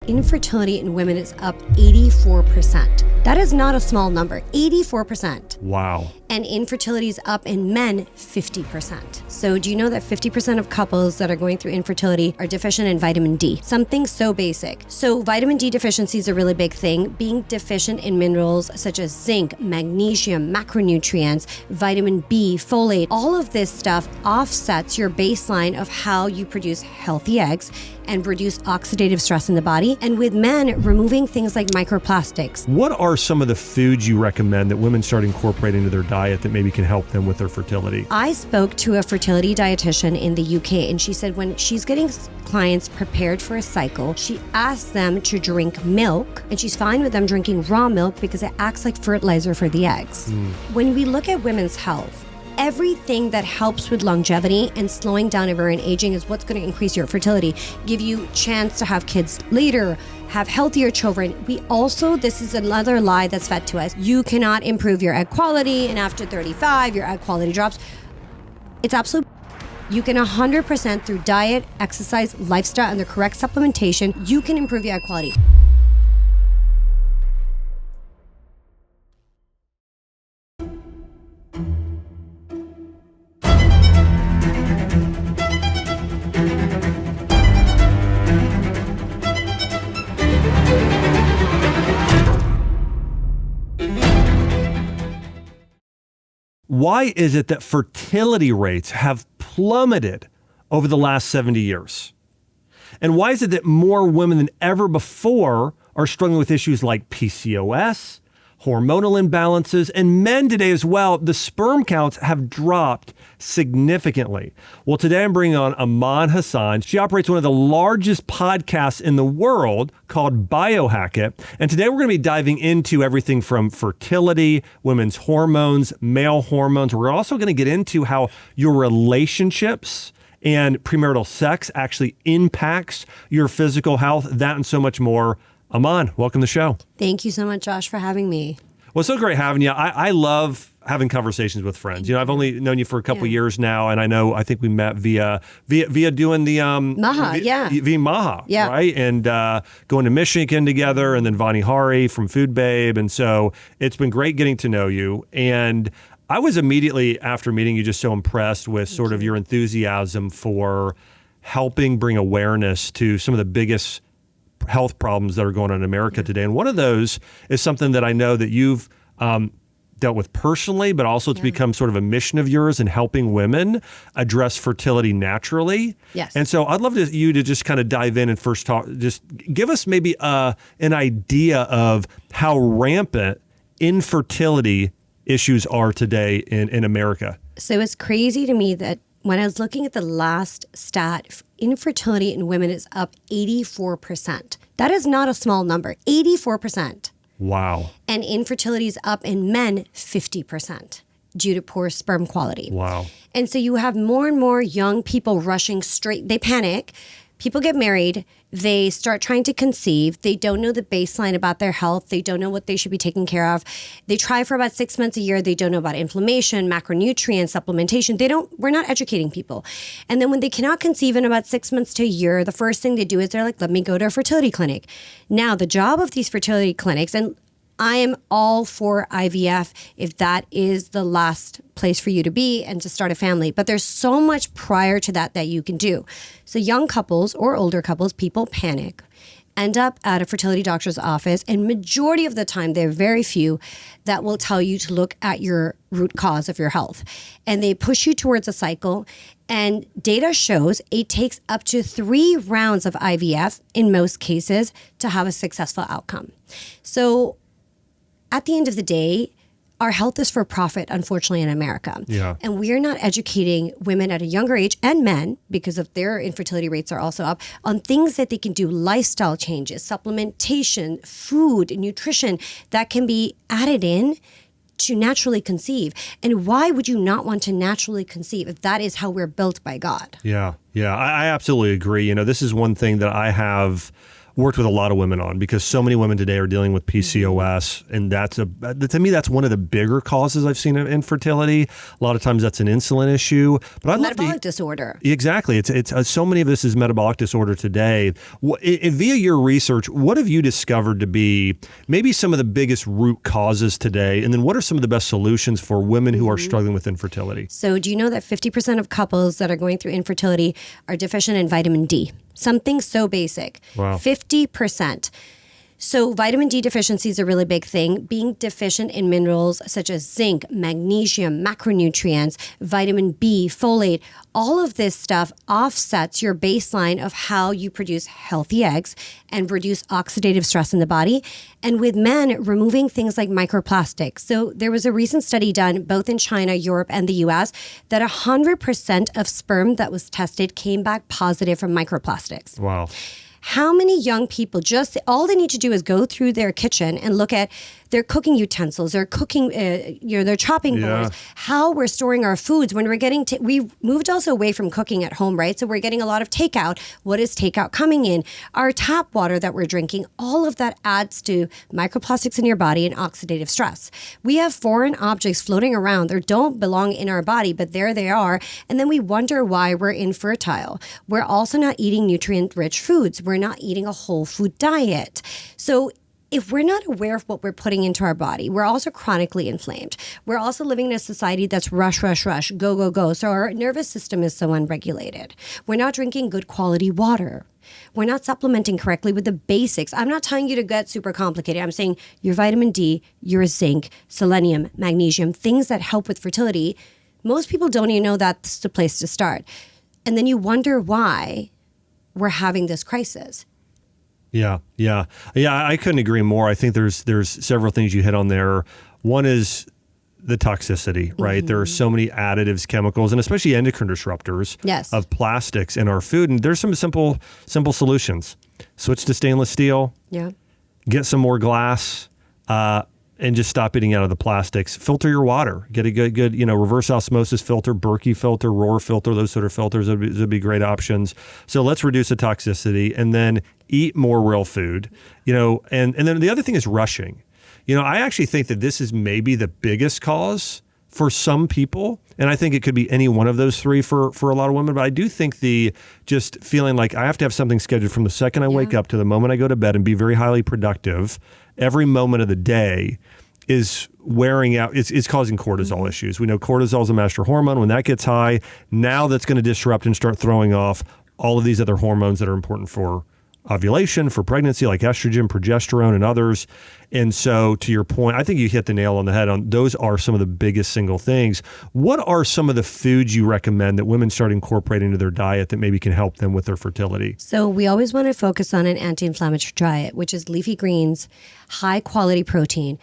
infertility in women is up 84%. That is not a small number, 84%. Wow. And infertility is up in men 50%. So do you know that 50% of couples that are going through infertility are deficient in vitamin D? Something so basic. So vitamin D deficiency is a really big thing. Being deficient in minerals such as zinc, magnesium, macronutrients, vitamin B, folate, all of this stuff offsets your baseline of how you produce healthy eggs and reduce oxidative stress in the body. And with men, removing things like microplastics. What are some of the foods you recommend that women start incorporating into their diet that maybe can help them with their fertility? I spoke to a fertility dietitian in the UK, and she said when she's getting clients prepared for a cycle, she asks them to drink milk, and she's fine with them drinking raw milk because it acts like fertilizer for the eggs. When we look at women's health, everything that helps with longevity and slowing down ovarian aging is what's going to increase your fertility, give you chance to have kids later, have healthier children. We also, this is another lie that's fed to us. You cannot improve your egg quality, and after 35, your egg quality drops. It's absolute. You can 100% through diet, exercise, lifestyle, and the correct supplementation, you can improve your egg quality. Why is it that fertility rates have plummeted over the last 70 years? And why is it that more women than ever before are struggling with issues like PCOS, hormonal imbalances, and men today as well? The sperm counts have dropped significantly. Well, today I'm bringing on Iman Hasan. She operates one of the largest podcasts in the world called Biohack-It. And today we're going to be diving into everything from fertility, women's hormones, male hormones. We're also going to get into how your relationships and premarital sex actually impacts your physical health, that and so much more. Iman, welcome to the show. Thank you so much, Josh, for having me. Well, it's so great having you. I love having conversations with friends. You know, I've only known you for a couple of years now, and I think we met via doing the Maha, via Maha, yeah, right, and going to Michigan together, and then Vani Hari from Food Babe, and so it's been great getting to know you. And I was immediately after meeting you just so impressed with sort of your enthusiasm for helping bring awareness to some of the biggest health problems that are going on in America today. And one of those is something that I know that you've dealt with personally, but also it's become sort of a mission of yours in helping women address fertility naturally. Yes. And so I'd love you to just kind of dive in and first just give us maybe an idea of how rampant infertility issues are today in America. So it's crazy to me that when I was looking at the last stat, infertility in women is up 84%. That is not a small number, 84%. Wow. And infertility is up in men 50% due to poor sperm quality. Wow. And so you have more and more young people rushing straight. They panic. People get married. They start trying to conceive. They don't know the baseline about their health. They don't know what they should be taking care of. They try for about 6 months a year. They don't know about inflammation, macronutrients, supplementation. We're not educating people. And then when they cannot conceive in about 6 months to a year, the first thing they do is they're like, let me go to a fertility clinic. Now, the job of these fertility clinics, and I am all for IVF if that is the last place for you to be and to start a family. But there's so much prior to that you can do. So young couples or older couples, people panic, end up at a fertility doctor's office. And majority of the time, there are very few that will tell you to look at your root cause of your health. And they push you towards a cycle. And data shows it takes up to 3 rounds of IVF in most cases to have a successful outcome. So at the end of the day, our health is for profit, unfortunately, in America. Yeah. And we are not educating women at a younger age and men, because of their infertility rates are also up, on things that they can do, lifestyle changes, supplementation, food, nutrition that can be added in to naturally conceive. And why would you not want to naturally conceive if that is how we're built by God? Yeah. I absolutely agree. You know, this is one thing that I have worked with a lot of women on, because so many women today are dealing with PCOS, and to me that's one of the bigger causes I've seen of infertility. A lot of times that's an insulin issue, but I'd metabolic disorder. Exactly, it's so many of this is metabolic disorder today. Via your research, what have you discovered to be maybe some of the biggest root causes today, and then what are some of the best solutions for women who are struggling with infertility? So do you know that 50% of couples that are going through infertility are deficient in vitamin D? Something so basic. Wow. 50%. So vitamin D deficiency is a really big thing. Being deficient in minerals such as zinc, magnesium, macronutrients, vitamin B, folate, all of this stuff offsets your baseline of how you produce healthy eggs and reduce oxidative stress in the body. And with men, removing things like microplastics. So there was a recent study done both in China, Europe, and the US that 100% of sperm that was tested came back positive from microplastics. Wow. How many young people all they need to do is go through their kitchen and look at their cooking utensils, their cooking, their chopping boards, how we're storing our foods when we're getting, we moved also away from cooking at home, right? So we're getting a lot of takeout. What is takeout coming in? Our tap water that we're drinking, all of that adds to microplastics in your body and oxidative stress. We have foreign objects floating around that don't belong in our body, but there they are. And then we wonder why we're infertile. We're also not eating nutrient-rich foods. We're not eating a whole food diet. So if we're not aware of what we're putting into our body, we're also chronically inflamed. We're also living in a society that's rush, rush, rush, go, go, go. So our nervous system is so unregulated. We're not drinking good quality water. We're not supplementing correctly with the basics. I'm not telling you to get super complicated. I'm saying your vitamin D, your zinc, selenium, magnesium, things that help with fertility. Most people don't even know that's the place to start. And then you wonder why we're having this crisis. Yeah. I couldn't agree more. I think there's several things you hit on there. One is the toxicity, right? There are so many additives, chemicals, and especially endocrine disruptors of plastics in our food. And there's some simple solutions. Switch to stainless steel. Yeah. Get some more glass. And just stop eating out of the plastics. Filter your water. Get a good, reverse osmosis filter, Berkey filter, Rohr filter, those sort of filters would be great options. So let's reduce the toxicity and then eat more real food, and then the other thing is rushing. I actually think that this is maybe the biggest cause for some people. And I think it could be any one of those three for a lot of women. But I do think the just feeling like I have to have something scheduled from the second I wake up to the moment I go to bed and be very highly productive every moment of the day is wearing out, it's causing cortisol issues. We know cortisol is a master hormone. When that gets high, now that's going to disrupt and start throwing off all of these other hormones that are important for ovulation, for pregnancy, like estrogen, progesterone, and others. And so to your point, I think you hit the nail on the head on those are some of the biggest single things. What are some of the foods you recommend that women start incorporating into their diet that maybe can help them with their fertility? So we always want to focus on an anti-inflammatory diet, which is leafy greens, high quality protein,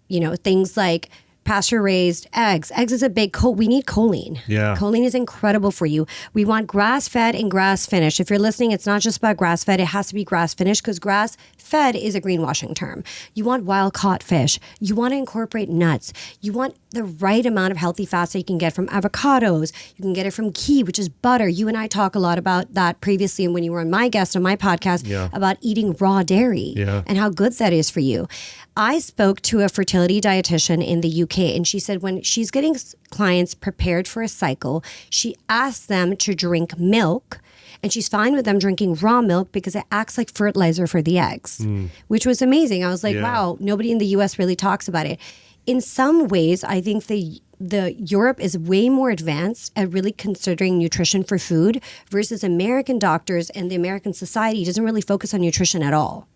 things like pasture-raised eggs. Eggs is a big, we need choline. Yeah. Choline is incredible for you. We want grass-fed and grass-finished. If you're listening, it's not just about grass-fed. It has to be grass-finished because grass-fed is a greenwashing term. You want wild-caught fish. You want to incorporate nuts. You want the right amount of healthy fats that you can get from avocados. You can get it from ghee, which is butter. You and I talk a lot about that previously, and when you were my guest on my podcast about eating raw dairy and how good that is for you. I spoke to a fertility dietitian in the UK, and she said when she's getting clients prepared for a cycle, she asks them to drink milk, and she's fine with them drinking raw milk because it acts like fertilizer for the eggs, which was amazing. I was like, wow, nobody in the US really talks about it. In some ways, I think the Europe is way more advanced at really considering nutrition for food versus American doctors, and the American society doesn't really focus on nutrition at all.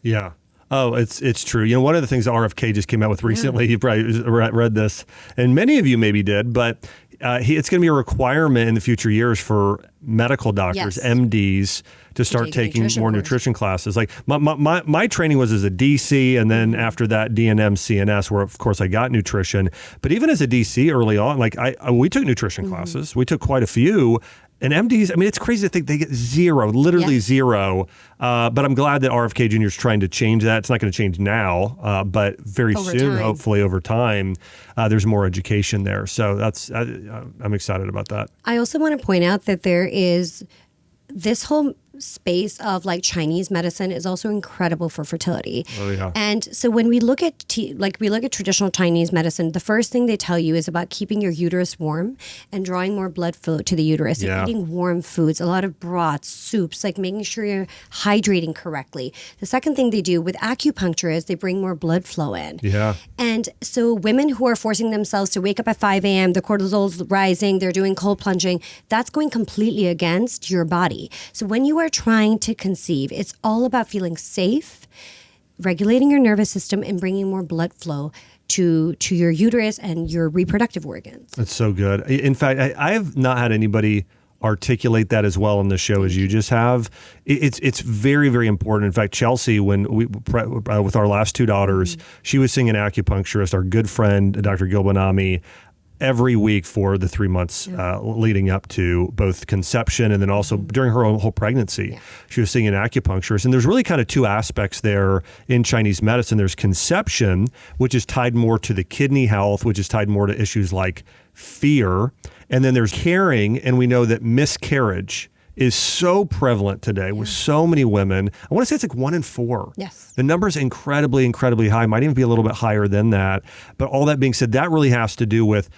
Yeah. Oh, it's true. One of the things that RFK just came out with recently, you probably read this, and many of you maybe did, but it's going to be a requirement in the future years for medical doctors, MDs, to start taking more nutrition classes. Like my training was as a DC, and then after that DNM CNS, where of course I got nutrition. But even as a DC early on, like we took nutrition classes. We took quite a few. And MDs, I mean, it's crazy to think they get zero, literally zero. But I'm glad that RFK Jr. is trying to change that. It's not going to change now, but very soon, hopefully over time, there's more education there. So I'm excited about that. I also want to point out that there is this whole space of like Chinese medicine is also incredible for fertility. Oh, yeah. And so when we look at traditional Chinese medicine, the first thing they tell you is about keeping your uterus warm and drawing more blood flow to the uterus and eating warm foods, a lot of broths, soups, like making sure you're hydrating correctly. The second thing they do with acupuncture is they bring more blood flow in. Yeah. And so women who are forcing themselves to wake up at 5 a.m., the cortisol's rising, they're doing cold plunging, that's going completely against your body. So when you are trying to conceive, it's all about feeling safe, regulating your nervous system, and bringing more blood flow to your uterus and your reproductive organs. That's so good. In fact, I have not had anybody articulate that as well on the show as you just have. It's very, very important. In fact, Chelsea, when we with our last two daughters, she was seeing an acupuncturist, our good friend, Dr. Gilbanami, every week for the 3 months leading up to both conception and then also during her whole pregnancy. Yeah. She was seeing an acupuncturist. And there's really kind of two aspects there in Chinese medicine. There's conception, which is tied more to the kidney health, which is tied more to issues like fear. And then there's caring, and we know that miscarriage is so prevalent today with so many women. I want to say it's like 1 in 4. Yes. The number's incredibly, incredibly high. Might even be a little bit higher than that. But all that being said, that really has to do with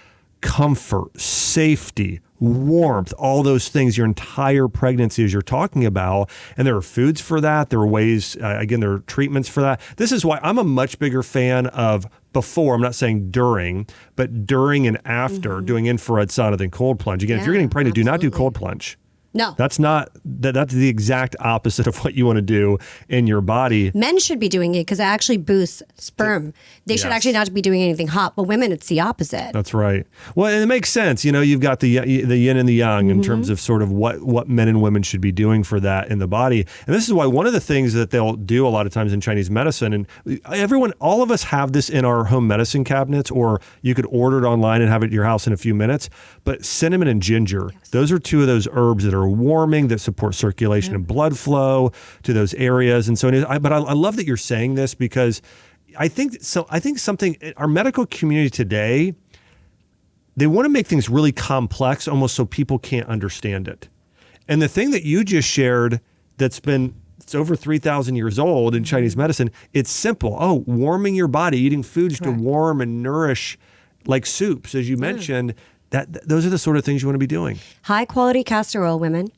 comfort, safety, warmth, all those things your entire pregnancy as you're talking about. And there are foods for that. There are ways, again, there are treatments for that. This is why I'm a much bigger fan of before, I'm not saying during, but during and after doing infrared sauna than cold plunge. Again, if you're getting pregnant, do not do cold plunge. No. That's the exact opposite of what you want to do in your body. Men should be doing it because it actually boosts sperm. They should actually not be doing anything hot, but women, it's the opposite. That's right. Well, and it makes sense. You know, you've got the yin and the yang in terms of sort of what men and women should be doing for that in the body. And this is why one of the things that they'll do a lot of times in Chinese medicine, and all of us have this in our home medicine cabinets, or you could order it online and have it at your house in a few minutes, but cinnamon and ginger, those are two of those herbs that are warming, that support circulation and blood flow to those areas. And so, but I love that you're saying this because I think something, our medical community today, they want to make things really complex almost so people can't understand it. And the thing that you just shared it's over 3,000 years old in Chinese medicine, it's simple. Oh, warming your body, eating foods to warm and nourish, like soups, as you mentioned. Those are the sort of things you want to be doing. High quality castor oil, women.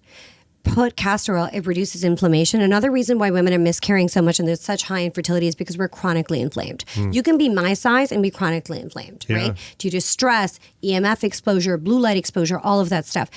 Put castor oil, it reduces inflammation. Another reason why women are miscarrying so much and there's such high infertility is because we're chronically inflamed. You can be my size and be chronically inflamed, right? Due to stress, EMF exposure, blue light exposure, all of that stuff.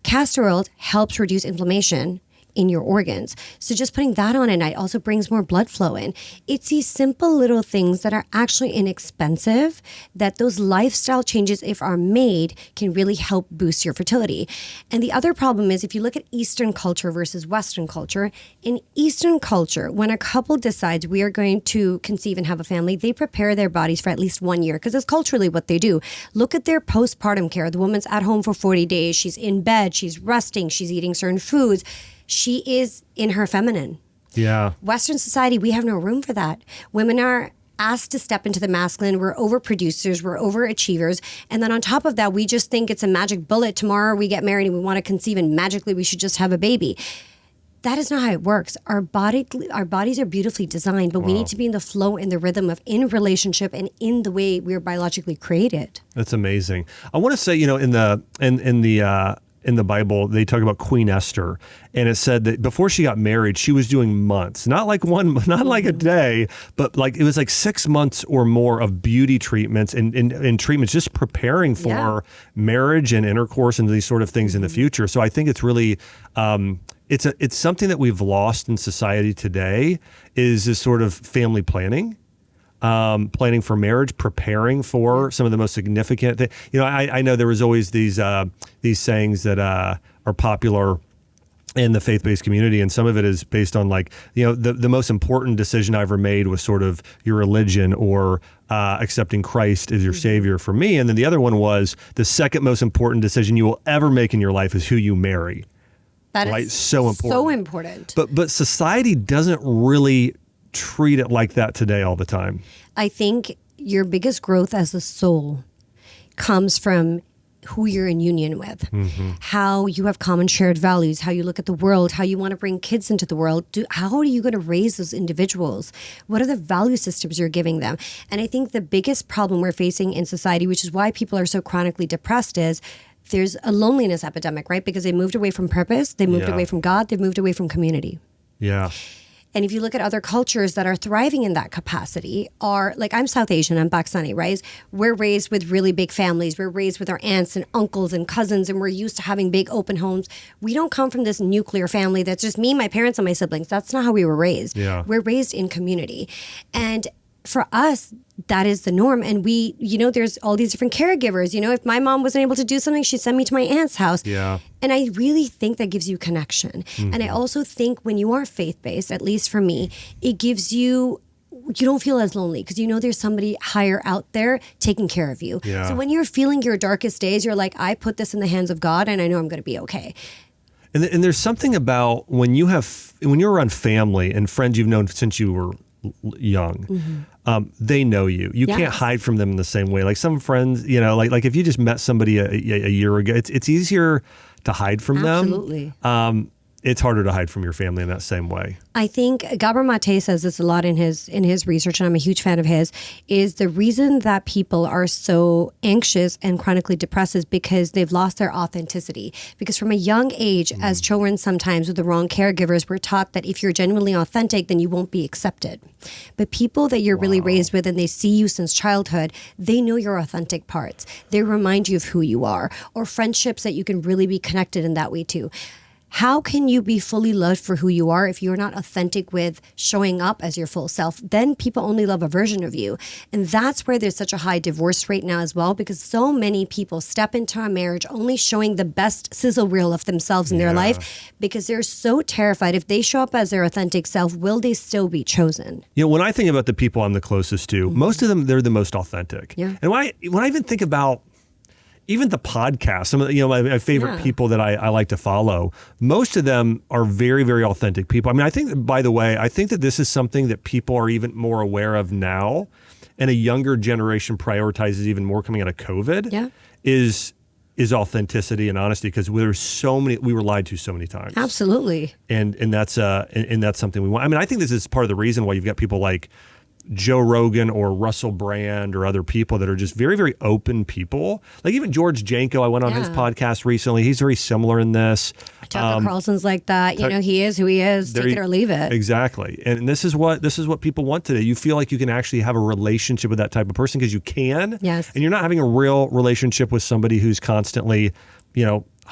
Castor oil helps reduce inflammation in your organs. So just putting that on at night also brings more blood flow in. It's these simple little things that are actually inexpensive, that those lifestyle changes, if are made, can really help boost your fertility. And the other problem is if you look at Eastern culture versus Western culture, in Eastern culture, when a couple decides we are going to conceive and have a family, they prepare their bodies for at least 1 year because it's culturally what they do. Look at their postpartum care. The woman's at home for 40 days. She's in bed. She's resting. She's eating certain foods. She is in her feminine. Yeah. Western society, we have no room for that. Women are asked to step into the masculine. We're overproducers. We're overachievers. And then on top of that, we just think it's a magic bullet. Tomorrow we get married and we want to conceive and magically we should just have a baby. That is not how it works. Our bodies are beautifully designed, but we need to be in the flow and the rhythm of in relationship and in the way we're biologically created. That's amazing. I want to say, in the Bible, they talk about Queen Esther, and it said that before she got married, she was doing months, not like a day, but it was like 6 months or more of beauty treatments and treatments, just preparing for marriage and intercourse and these sort of things in the future. So I think it's really, it's something that we've lost in society today is this sort of family planning. Planning for marriage, preparing for some of the most significant things. I know there was always these sayings that are popular in the faith-based community, and some of it is based on the most important decision I ever made was sort of your religion or accepting Christ as your savior for me. And then the other one was the second most important decision you will ever make in your life is who you marry. That is so important. So important. But society doesn't really treat it like that today all the time. I think your biggest growth as a soul comes from who you're in union with, how you have common shared values, how you look at the world, how you want to bring kids into the world. How are you going to raise those individuals? What are the value systems you're giving them? And I think the biggest problem we're facing in society, which is why people are so chronically depressed, is there's a loneliness epidemic, right? Because they moved away from purpose, they moved away from God, they've moved away from community. Yeah. And if you look at other cultures that are thriving in that capacity, are like, I'm South Asian, I'm Pakistani, right? We're raised with really big families. We're raised with our aunts and uncles and cousins, and we're used to having big open homes. We don't come from this nuclear family that's just me, my parents, and my siblings. That's not how we were raised. Yeah. We're raised in community. And for us, that is the norm. And we, there's all these different caregivers. If my mom wasn't able to do something, she'd send me to my aunt's house. Yeah. And I really think that gives you connection. And I also think when you are faith-based, at least for me, it gives you don't feel as lonely because there's somebody higher out there taking care of you. Yeah. So when you're feeling your darkest days, you're like, I put this in the hands of God and I know I'm going to be okay. And there's something about when you're around family and friends you've known since you were young, they know you. You can't hide from them in the same way. Like some friends, like if you just met somebody a year ago, it's easier to hide from them. Absolutely. It's harder to hide from your family in that same way. I think Gabor Mate says this a lot in his research, and I'm a huge fan of his, is the reason that people are so anxious and chronically depressed is because they've lost their authenticity. Because from a young age, as children sometimes with the wrong caregivers, we're taught that if you're genuinely authentic, then you won't be accepted. But people that you're really raised with and they see you since childhood, they know your authentic parts. They remind you of who you are, or friendships that you can really be connected in that way too. How can you be fully loved for who you are if you're not authentic with showing up as your full self? Then people only love a version of you. And that's where there's such a high divorce rate now as well, because so many people step into a marriage only showing the best sizzle reel of themselves in their life because they're so terrified if they show up as their authentic self, will they still be chosen? When I think about the people I'm the closest to, most of them, they're the most authentic. Yeah. And when I even think about even the podcast, some of my favorite people that I like to follow, most of them are very, very authentic people. I mean, I think, by the way, I think that this is something that people are even more aware of now, and a younger generation prioritizes even more coming out of COVID, is authenticity and honesty, because we were lied to so many times. Absolutely. And that's something we want. I mean, I think this is part of the reason why you've got people like Joe Rogan or Russell Brand or other people that are just very, very open people. Like even George Janko, I went on his podcast recently. He's very similar in this. Tucker Carlson's like that. He is who he is. Take it or leave it. Exactly. And this is what people want today. You feel like you can actually have a relationship with that type of person because you can. Yes. And you're not having a real relationship with somebody who's constantly,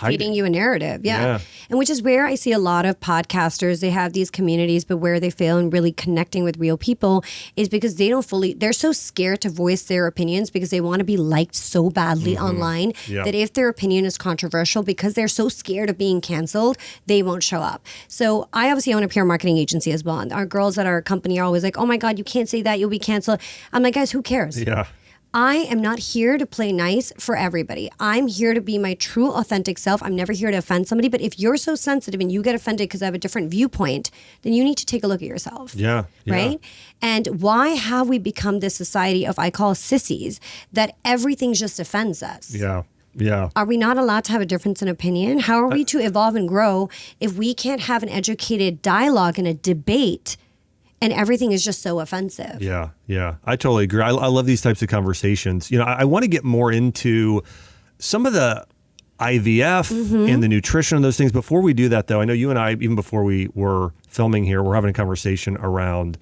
feeding you a narrative. Yeah. And which is where I see a lot of podcasters, they have these communities, but where they fail in really connecting with real people is because they're so scared to voice their opinions because they want to be liked so badly online that if their opinion is controversial, because they're so scared of being canceled, they won't show up. So I obviously own a PR marketing agency as well. And our girls at our company are always like, oh my God, you can't say that, you'll be canceled. I'm like, guys, who cares? Yeah. I am not here to play nice for everybody. I'm here to be my true authentic self. I'm never here to offend somebody. But if you're so sensitive and you get offended because I have a different viewpoint, then you need to take a look at yourself. Yeah. Right? And why have we become this society of, I call sissies, that everything just offends us? Yeah. Yeah. Are we not allowed to have a difference in opinion? How are we to evolve and grow if we can't have an educated dialogue and a debate and everything is just so offensive? Yeah, yeah. I totally agree. I love these types of conversations. I want to get more into some of the IVF and the nutrition and those things. Before we do that, though, I know you and I, even before we were filming here, we're having a conversation around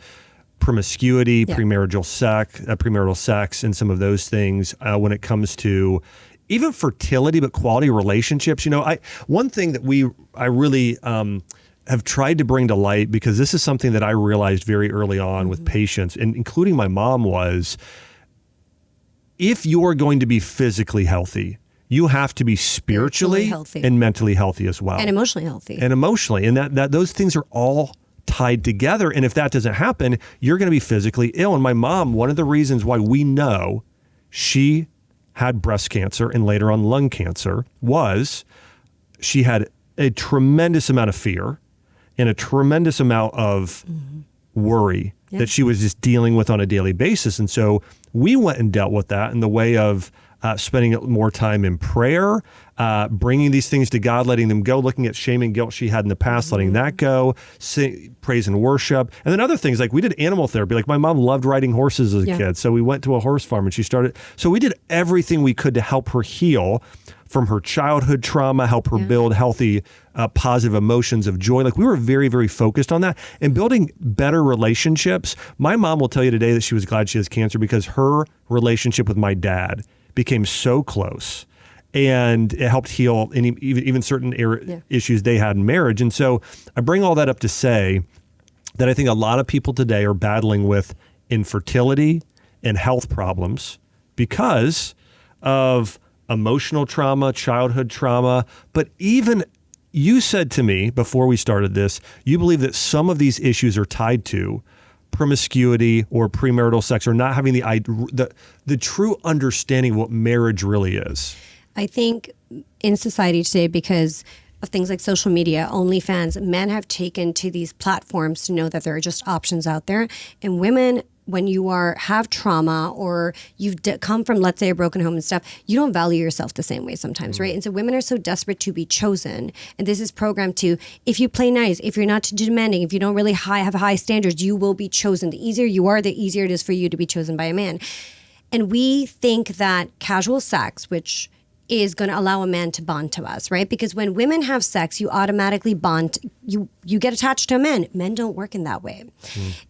promiscuity, premarital sex, and some of those things when it comes to even fertility, but quality relationships. One thing that I really have tried to bring to light, because this is something that I realized very early on with patients, and including my mom, was if you're going to be physically healthy, you have to be spiritually and mentally healthy as well. And emotionally healthy. And that those things are all tied together. And if that doesn't happen, you're going to be physically ill. And my mom, one of the reasons why we know she had breast cancer and later on lung cancer was she had a tremendous amount of fear and a tremendous amount of worry that she was just dealing with on a daily basis. And so we went and dealt with that in the way of spending more time in prayer, bringing these things to God, letting them go, looking at shame and guilt she had in the past, letting that go, praise and worship. And then other things, like we did animal therapy. Like my mom loved riding horses as a kid. So we went to a horse farm and she started. So we did everything we could to help her heal from her childhood trauma, help her build healthy, positive emotions of joy. Like we were very, very focused on that and building better relationships. My mom will tell you today that she was glad she has cancer because her relationship with my dad became so close, and it helped heal even certain issues they had in marriage. And so I bring all that up to say that I think a lot of people today are battling with infertility and health problems because of emotional trauma, childhood trauma. But even you said to me before we started this, you believe that some of these issues are tied to promiscuity or premarital sex, or not having the true understanding of what marriage really is. I think in society today, because of things like social media, OnlyFans, men have taken to these platforms to know that there are just options out there. And women, when you have trauma or you've come from, let's say, a broken home and stuff, you don't value yourself the same way sometimes, right? And so women are so desperate to be chosen. And this is programmed to, if you play nice, if you're not too demanding, if you don't really have high standards, you will be chosen. The easier you are, the easier it is for you to be chosen by a man. And we think that casual sex, which is going to allow a man to bond to us, right? Because when women have sex, you automatically bond, you get attached to a man. Men don't work in that way.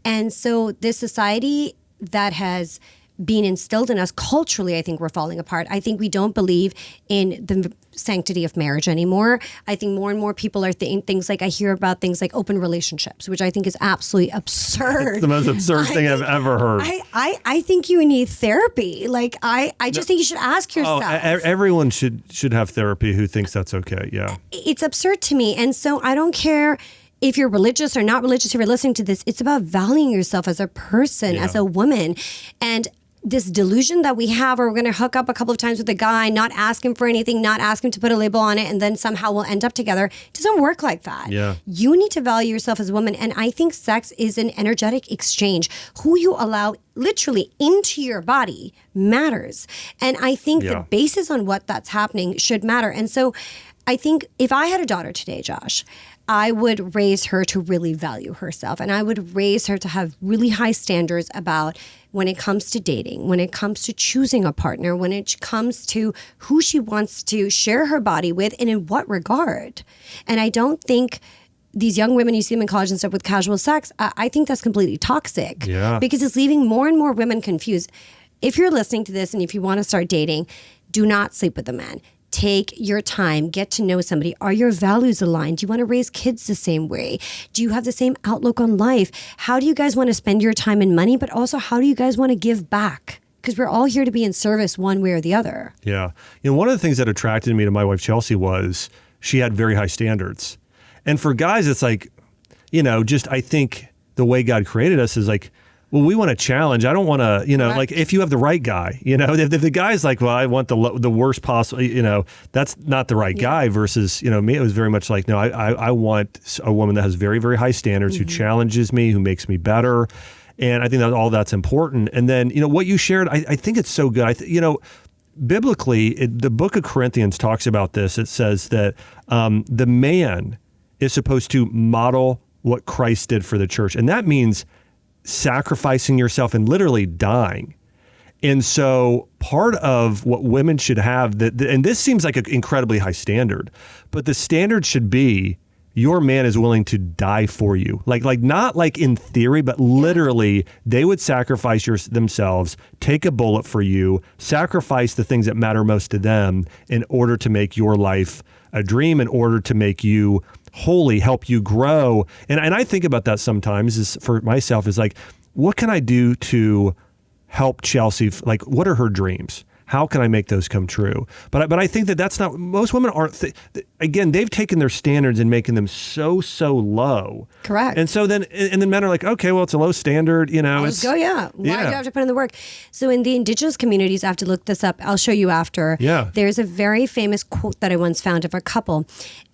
And so this society that has been instilled in us culturally, I think we're falling apart. I think we don't believe in the sanctity of marriage anymore. I think more and more people are things like, I hear about things like open relationships, which I think is absolutely absurd. It's the most absurd thing I've ever heard. I think you need therapy. Like I just think you should ask yourself. Everyone should have therapy who thinks that's okay. Yeah. It's absurd to me. And so I don't care if you're religious or not religious, if you're listening to this, it's about valuing yourself as a person, as a woman. And this delusion that we have, or we're going to hook up a couple of times with a guy, not ask him for anything, not ask him to put a label on it, and then somehow we'll end up together. It doesn't work like that. Yeah. You need to value yourself as a woman. And I think sex is an energetic exchange. Who you allow literally into your body matters. And I think the basis on what that's happening should matter. And so I think if I had a daughter today, Josh, I would raise her to really value herself. And I would raise her to have really high standards about when it comes to dating, when it comes to choosing a partner, when it comes to who she wants to share her body with and in what regard. And I don't think these young women, you see them in college and stuff with casual sex, I think that's completely toxic because it's leaving more and more women confused. If you're listening to this and if you want to start dating, do not sleep with a man. Take your time, get to know somebody. Are your values aligned? Do you want to raise kids the same way? Do you have the same outlook on life? How do you guys want to spend your time and money? But also, how do you guys want to give back? Because we're all here to be in service one way or the other. Yeah. One of the things that attracted me to my wife, Chelsea, was she had very high standards. And for guys, it's like, just I think the way God created us is like, well, we want to challenge. I don't want to, like if you have the right guy, if the guy's like, well, I want the worst possible, that's not the right guy versus, me, it was very much like, no, I want a woman that has very, very high standards, who challenges me, who makes me better. And I think that all that's important. And then, what you shared, I think it's so good. Biblically, the book of Corinthians talks about this. It says that the man is supposed to model what Christ did for the church. And that means sacrificing yourself and literally dying. And so part of what women should have, and this seems like an incredibly high standard, but the standard should be your man is willing to die for you. Like not like in theory, but literally they would sacrifice themselves, take a bullet for you, sacrifice the things that matter most to them in order to make your life a dream, in order to make you holy, help you grow. And I think about that sometimes is for myself is like, what can I do to help Chelsea? Like, what are her dreams? How can I make those come true? But I think that's not, most women aren't, again, they've taken their standards and making them so low. Correct. And so then men are like, okay, well, it's a low standard, Let's go, Why do you have to put in the work? So in the indigenous communities, I have to look this up. I'll show you after. Yeah. There's a very famous quote that I once found of a couple.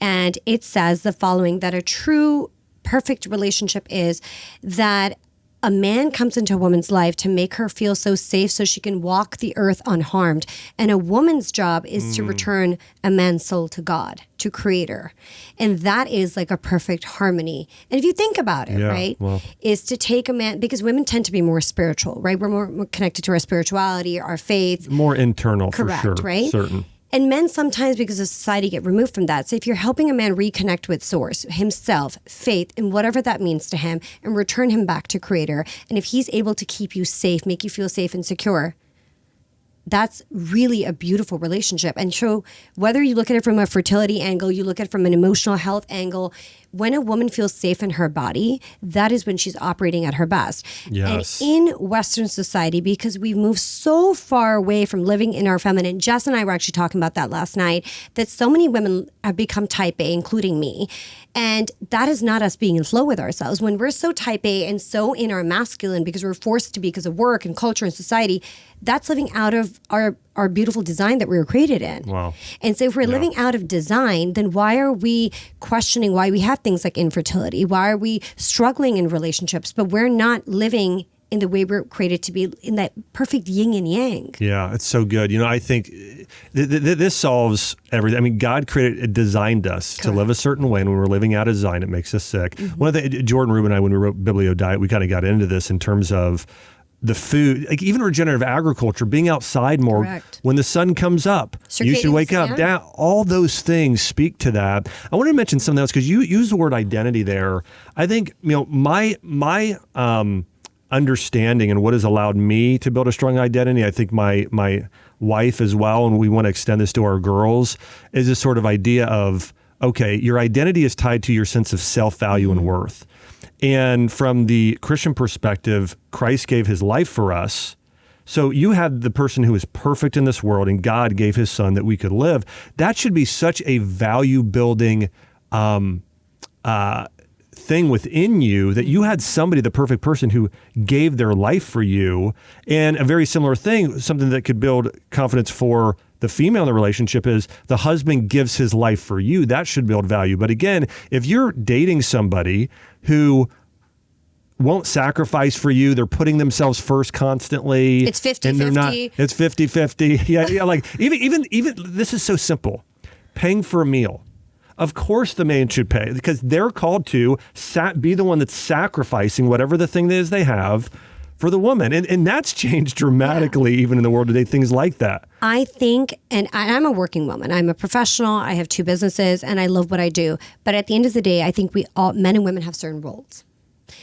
And it says the following, that a true perfect relationship is that a man comes into a woman's life to make her feel so safe so she can walk the earth unharmed. And a woman's job is to return a man's soul to God, to Creator. And that is like a perfect harmony. And if you think about it, right, is to take a man, because women tend to be more spiritual, right? We're more connected to our spirituality, our faith. More internal, correct, for sure. Right? Certain. And men sometimes, because of society, get removed from that. So if you're helping a man reconnect with source, himself, faith, and whatever that means to him, and return him back to Creator, and if he's able to keep you safe, make you feel safe and secure, that's really a beautiful relationship. And so whether you look at it from a fertility angle, you look at it from an emotional health angle, when a woman feels safe in her body, that is when she's operating at her best. Yes. And in Western society, because we've moved so far away from living in our feminine, Jess and I were actually talking about that last night, that so many women have become type A, including me. And that is not us being in flow with ourselves. When we're so type A and so in our masculine because we're forced to be because of work and culture and society, that's living out of our beautiful design that we were created in. Wow. And so if we're living out of design, then why are we questioning why we have things like infertility? Why are we struggling in relationships, but we're not living in the way we're created to be, in that perfect yin and yang? Yeah, it's so good. I think this solves everything. I mean, God designed us to live a certain way, and when we're living out of design, it makes us sick. One of the Jordan Rubin and I, when we wrote Biblio Diet, we kind of got into this in terms of the food, like even regenerative agriculture, being outside more. Correct. When the sun comes up, you should wake up. Down. All those things speak to that. I want to mention something else, because you use the word identity there. I think, my understanding and what has allowed me to build a strong identity, I think my wife as well, and we want to extend this to our girls, is this sort of idea of, okay, your identity is tied to your sense of self-value and worth. And from the Christian perspective, Christ gave his life for us. So you had the person who is perfect in this world, and God gave his son that we could live. That should be such a value-building thing within you, that you had somebody, the perfect person, who gave their life for you. And a very similar thing, something that could build confidence for the female in the relationship, is the husband gives his life for you. That should build value. But again, if you're dating somebody who won't sacrifice for you, they're putting themselves first constantly. It's 50-50. It's 50-50. Yeah. Like even this is so simple. Paying for a meal. Of course the man should pay, because they're called to be the one that's sacrificing whatever the thing is they have for the woman. And that's changed dramatically even in the world today, things like that. I think, and I'm a working woman. I'm a professional. I have 2 businesses and I love what I do. But at the end of the day, I think we all, men and women, have certain roles.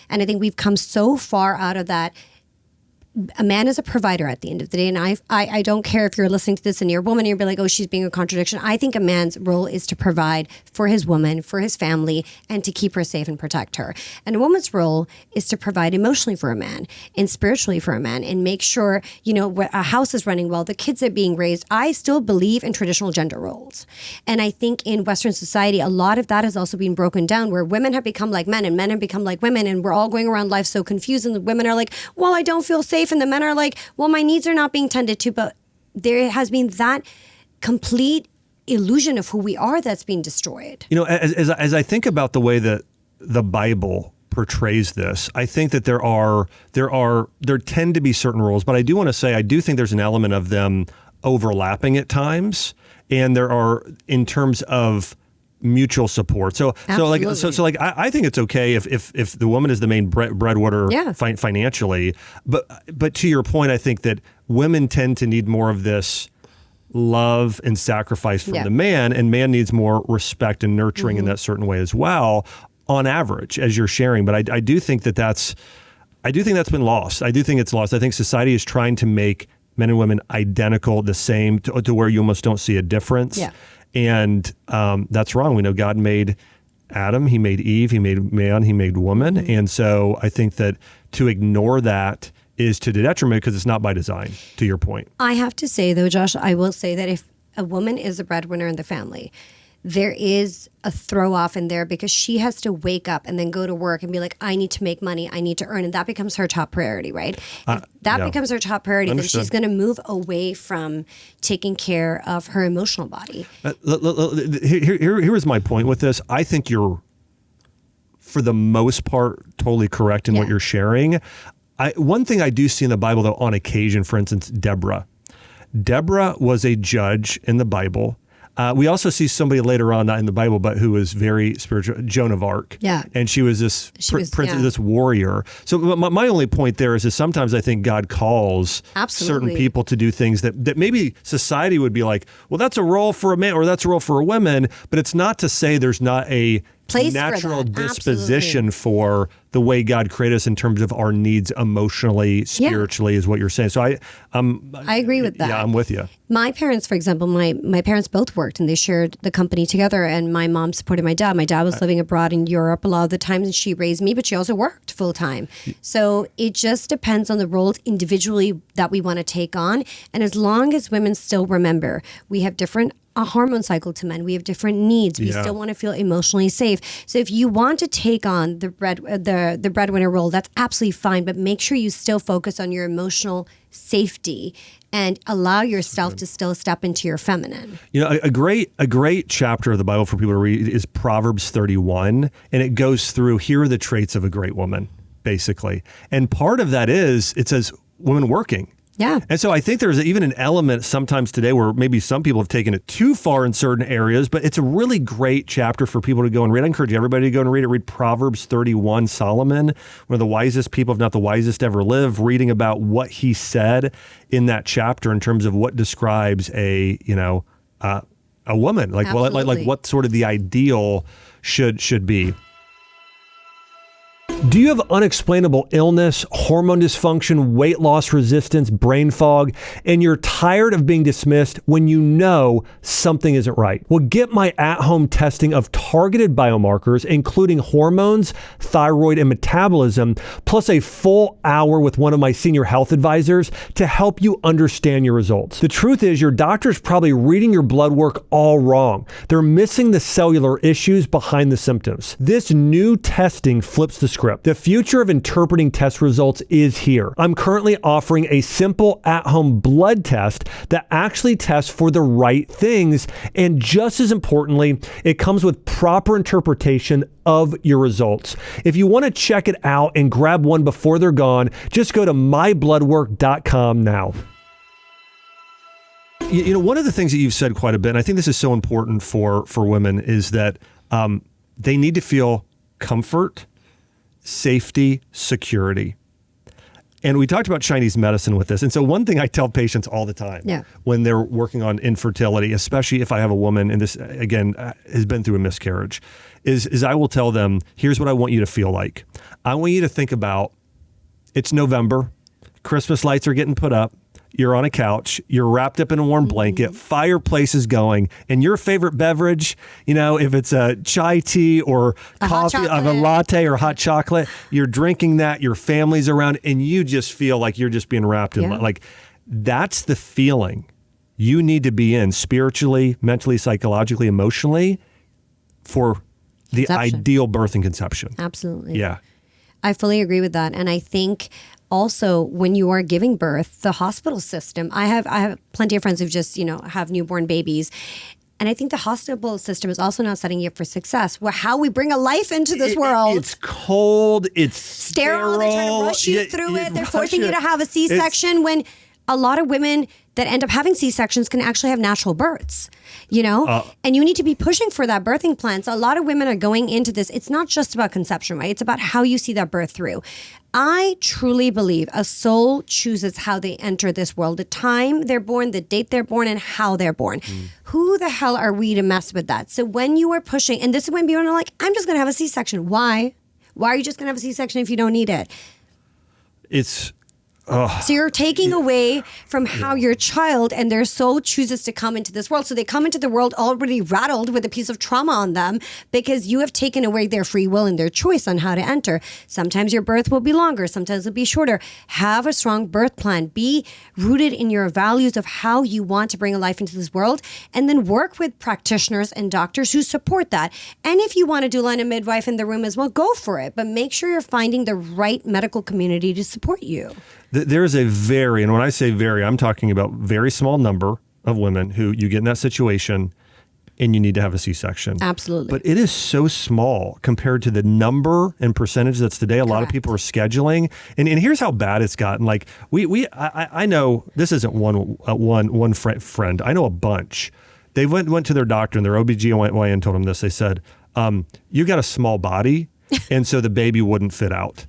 And I think we've come so far out of that. A man is a provider at the end of the day. And I don't care if you're listening to this and you're a woman and you're like, oh, she's being a contradiction. I think a man's role is to provide for his woman, for his family, and to keep her safe and protect her. And a woman's role is to provide emotionally for a man and spiritually for a man, and make sure, a house is running well, the kids are being raised. I still believe in traditional gender roles. And I think in Western society, a lot of that has also been broken down, where women have become like men and men have become like women. And we're all going around life so confused. And the women are like, well, I don't feel safe. And the men are like, well, my needs are not being tended to. But there has been that complete illusion of who we are that's being destroyed. As I think about the way that the Bible portrays this, I think that there tend to be certain roles, but I do want to say, I do think there's an element of them overlapping at times, and there are, in terms of mutual support. So I think it's okay if the woman is the main breadwinner financially, but to your point, I think that women tend to need more of this love and sacrifice from the man, and man needs more respect and nurturing in that certain way as well, on average, as you're sharing. But I do think that's been lost. I do think it's lost. I think society is trying to make men and women identical, the same, to where you almost don't see a difference. Yeah. And that's wrong. We know God made Adam, he made Eve, he made man, he made woman. And so I think that to ignore that is to the detriment, because it's not by design, to your point. I have to say, though, Josh, I will say that if a woman is the breadwinner in the family, there is a throw off in there, because she has to wake up and then go to work and be like, I need to make money, I need to earn. And that becomes her top priority, right? If that becomes her top priority, Understood. Then she's going to move away from taking care of her emotional body. Here is my point with this. I think you're for the most part, totally correct in what you're sharing. One thing I do see in the Bible, though, on occasion, for instance, Deborah. Deborah was a judge in the Bible. We also see somebody later on, not in the Bible, but who was very spiritual, Joan of Arc. Yeah. And she was this this warrior. So my only point there is sometimes I think God calls certain people to do things that maybe society would be like, well, that's a role for a man or that's a role for a woman, but it's not to say there's not a place natural disposition for the way God created us in terms of our needs emotionally, spiritually, is what you're saying. So I agree with that. Yeah, I'm with you. My parents, for example, my parents both worked and they shared the company together, and my mom supported my dad. My dad was living abroad in Europe a lot of the times, and she raised me, but she also worked full time. So it just depends on the roles individually that we want to take on. And as long as women still remember, we have different a hormone cycle to men. We have different needs. We still want to feel emotionally safe. So if you want to take on the breadwinner role, that's absolutely fine. But make sure you still focus on your emotional safety and allow yourself to still step into your feminine. You know, a great chapter of the Bible for people to read is Proverbs 31, and it goes through, here are the traits of a great woman, basically. And part of that is, it says women working. Yeah. And so I think there's even an element sometimes today where maybe some people have taken it too far in certain areas, but it's a really great chapter for people to go and read. I encourage everybody to go and read it. Read Proverbs 31, Solomon, one of the wisest people, if not the wisest ever lived, reading about what he said in that chapter in terms of what describes a woman, like what sort of the ideal should be. Do you have unexplainable illness, hormone dysfunction, weight loss resistance, brain fog, and you're tired of being dismissed when you know something isn't right? Well, get my at-home testing of targeted biomarkers, including hormones, thyroid, and metabolism, plus a full hour with one of my senior health advisors to help you understand your results. The truth is, your doctor's probably reading your blood work all wrong. They're missing the cellular issues behind the symptoms. This new testing flips the script. The future of interpreting test results is here. I'm currently offering a simple at-home blood test that actually tests for the right things. And just as importantly, it comes with proper interpretation of your results. If you want to check it out and grab one before they're gone, just go to mybloodwork.com now. You know, one of the things that you've said quite a bit, and I think this is so important for women, is that they need to feel comfort, safety, security. And we talked about Chinese medicine with this. And so one thing I tell patients all the time when they're working on infertility, especially if I have a woman, and this, again, has been through a miscarriage, is I will tell them, here's what I want you to feel like. I want you to think about, it's November, Christmas lights are getting put up, you're on a couch, you're wrapped up in a warm blanket, fireplace is going, and your favorite beverage, you know, if it's a chai tea or coffee, of a latte or hot chocolate, you're drinking that, your family's around, and you just feel like you're just being wrapped in, like, that's the feeling you need to be in spiritually, mentally, psychologically, emotionally for the ideal birth and conception. Absolutely. Yeah. I fully agree with that. And I think also when you are giving birth, the hospital system, I have plenty of friends who just, have newborn babies. And I think the hospital system is also not setting you up for success. How we bring a life into this world. It's cold. It's sterile. They're trying to rush you through it. They're forcing you to have a C-section when a lot of women that end up having C-sections can actually have natural births, and you need to be pushing for that birthing plan. So a lot of women are going into this. It's not just about conception, right? It's about how you see that birth through. I truly believe a soul chooses how they enter this world, the time they're born, the date they're born, and how they're born. Who the hell are we to mess with that? So when you are pushing, and this is when people are like, I'm just going to have a C-section. Why? Why are you just going to have a C-section if you don't need it? So you're taking away from how your child and their soul chooses to come into this world. So they come into the world already rattled with a piece of trauma on them because you have taken away their free will and their choice on how to enter. Sometimes your birth will be longer. Sometimes it'll be shorter. Have a strong birth plan. Be rooted in your values of how you want to bring a life into this world, and then work with practitioners and doctors who support that. And if you want to do line a midwife in the room as well, go for it. But make sure you're finding the right medical community to support you. There's a and when I say very, I'm talking about very small number of women who you get in that situation. and you need to have a C-section. Absolutely. But it is so small compared to the number and percentage that's today. A lot of people are scheduling. And here's how bad it's gotten. Like I know this isn't one friend. I know a bunch. They went to their doctor and their OBGYN told them this. They said, you got a small body. And so the baby wouldn't fit out.